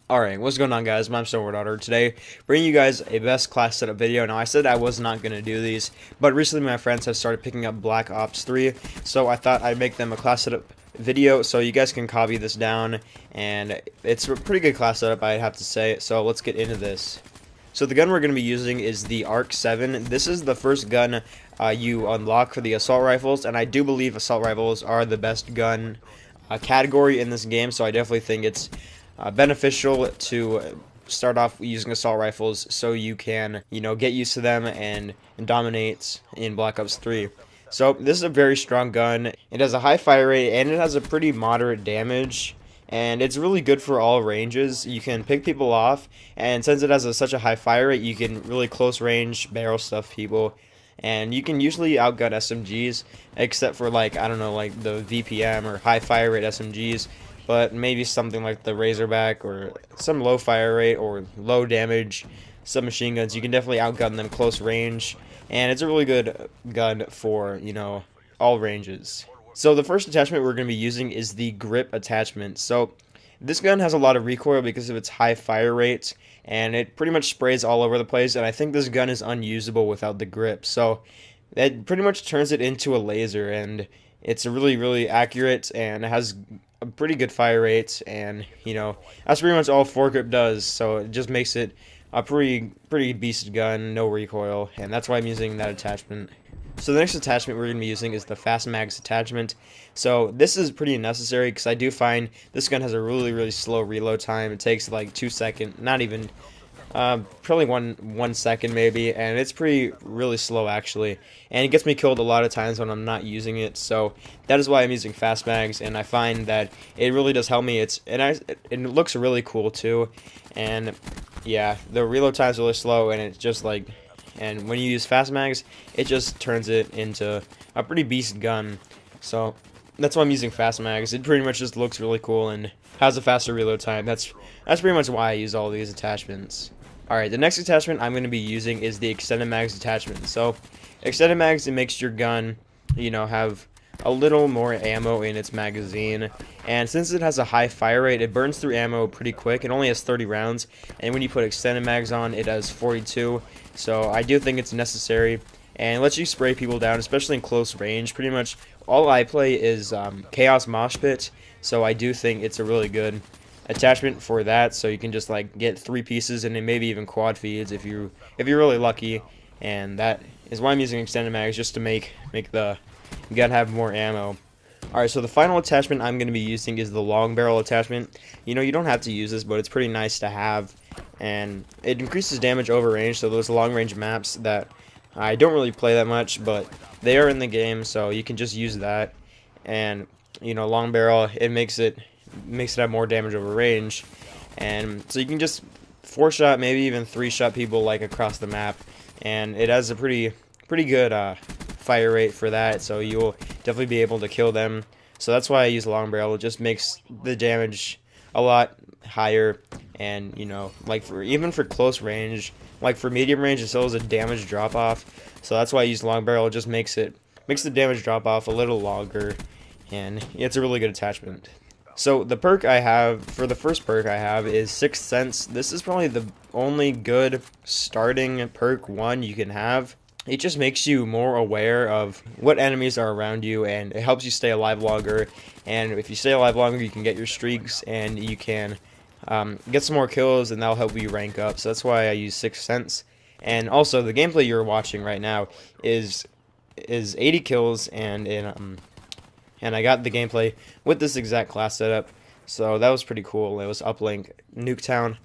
Alright, what's going on, guys? I'm Daughter. Today, bringing you guys a best class setup video. Now, I said I was not going to do these, but recently my friends have started picking up Black Ops 3, so I thought I'd make them a class setup video so you guys can copy this down, and it's a pretty good class setup, I have to say, so let's get into this. So the gun we're going to be using is the ARC 7. This is the first gun you unlock for the assault rifles, and I do believe assault rifles are the best gun category in this game, so I definitely think it's beneficial to start off using assault rifles so you can, get used to them and dominate in Black Ops 3. So this is a very strong gun. It has a high fire rate and it has a pretty moderate damage. And it's really good for all ranges. You can pick people off, and since it has such a high fire rate, you can really close range barrel stuff people. And you can usually outgun SMGs, except for like, I don't know, like the VPM or high fire rate SMGs. But maybe something like the Razorback or some low fire rate or low damage submachine guns, you can definitely outgun them close range. And it's a really good gun for, all ranges. So the first attachment we're going to be using is the grip attachment. So this gun has a lot of recoil because of its high fire rate, and it pretty much sprays all over the place, and I think this gun is unusable without the grip. So that pretty much turns it into a laser, and it's really, really accurate, and it has a pretty good fire rate, and, that's pretty much all foregrip does, so it just makes it a pretty beast gun, no recoil, and that's why I'm using that attachment. So the next attachment we're going to be using is the fast mags attachment. So this is pretty necessary because I do find this gun has a really, really slow reload time. It takes like 2 seconds, not even, probably one second maybe, and it's really slow actually. And it gets me killed a lot of times when I'm not using it. So that is why I'm using fast mags, and I find that it really does help me. It looks really cool too, and yeah, the reload time is really slow, and it's just like. And when you use fast mags, it just turns it into a pretty beast gun. So that's why I'm using fast mags. It pretty much just looks really cool and has a faster reload time. That's pretty much why I use all these attachments. Alright, the next attachment I'm going to be using is the extended mags attachment. So extended mags, it makes your gun, have a little more ammo in its magazine, and since it has a high fire rate, it burns through ammo pretty quick. It only has 30 rounds, and when you put extended mags on, it has 42, so I do think it's necessary, and it lets you spray people down, especially in close range. Pretty much all I play is Chaos Mosh Pit, so I do think it's a really good attachment for that, so you can just like get 3 pieces and then maybe even quad feeds if you're really lucky, and that is why I'm using extended mags, just to make the gun have more ammo. Alright, so the final attachment I'm going to be using is the long barrel attachment. You don't have to use this, but it's pretty nice to have, and it increases damage over range. So those long range maps that I don't really play that much, but they are in the game, so you can just use that. And long barrel, it makes it have more damage over range, and so you can just 4-shot, maybe even 3-shot people like across the map, and it has a pretty good fire rate for that, so you will definitely be able to kill them. So that's why I use long barrel. It just makes the damage a lot higher, and like even for close range, like for medium range, it still has a damage drop off. So that's why I use long barrel. It just makes the damage drop off a little longer, and it's a really good attachment. So the perk I have, for the first perk I have, is Sixth Sense. This is probably the only good starting perk 1 you can have. It just makes you more aware of what enemies are around you, and it helps you stay alive longer. And if you stay alive longer, you can get your streaks, and you can get some more kills, and that'll help you rank up. So that's why I use Sixth Sense. And also, the gameplay you're watching right now is 80 kills, and I got the gameplay with this exact class setup. So that was pretty cool. It was Uplink Nuketown.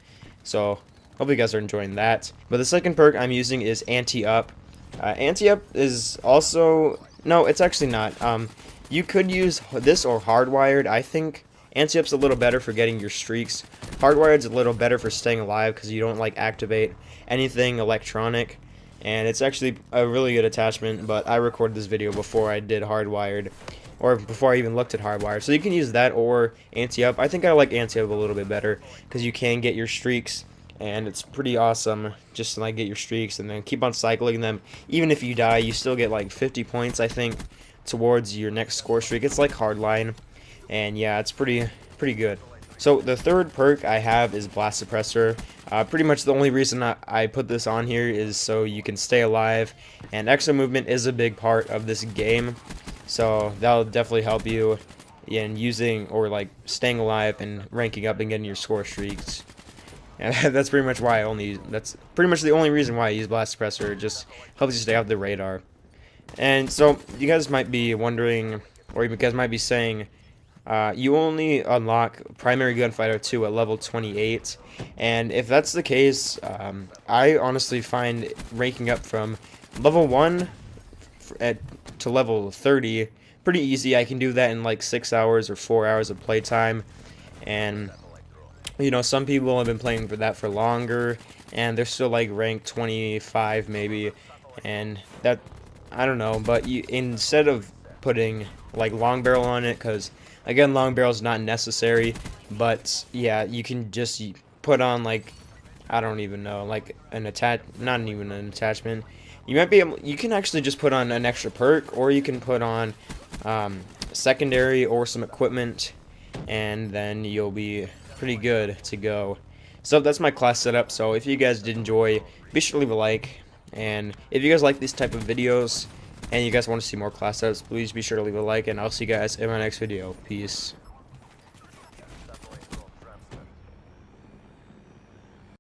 So hope you guys are enjoying that. But the second perk I'm using is Ante Up. Ante Up is also, no, it's actually not. You could use this or Hardwired. I think Ante Up's a little better for getting your streaks. Hardwired's a little better for staying alive because you don't like activate anything electronic. And it's actually a really good attachment, but I recorded this video before I did Hardwired, or before I even looked at Hardwired. So you can use that or Ante Up. I think I like Ante Up a little bit better because you can get your streaks, and it's pretty awesome just to like get your streaks and then keep on cycling them. Even if you die, you still get like 50 points, I think, towards your next score streak. It's like Hardline, and yeah, it's pretty good. So the third perk I have is Blast Suppressor. Pretty much the only reason I put this on here is so you can stay alive, and extra movement is a big part of this game, so that'll definitely help you in using or like staying alive and ranking up and getting your score streaks. And that's pretty much why that's pretty much the only reason why I use Blast Suppressor. It just helps you stay off the radar. And so you guys might be wondering, or you guys might be saying, you only unlock Primary Gunfighter 2 at level 28, and if that's the case, I honestly find ranking up from level 1 to level 30 pretty easy. I can do that in like 6 hours or 4 hours of playtime, and you know, some people have been playing for that for longer, and they're still like ranked 25 maybe, and that, I don't know, but instead of putting like long barrel on it, because again, long barrel is not necessary, but yeah, you can just put on like, I don't even know, like not even an attachment. You might be able, you can actually just put on an extra perk, or you can put on secondary or some equipment, and then you'll be pretty good to go. So that's my class setup. So if you guys did enjoy, be sure to leave a like, and if you guys like these type of videos and you guys want to see more class setups, please be sure to leave a like, and I'll see you guys in my next video. Peace.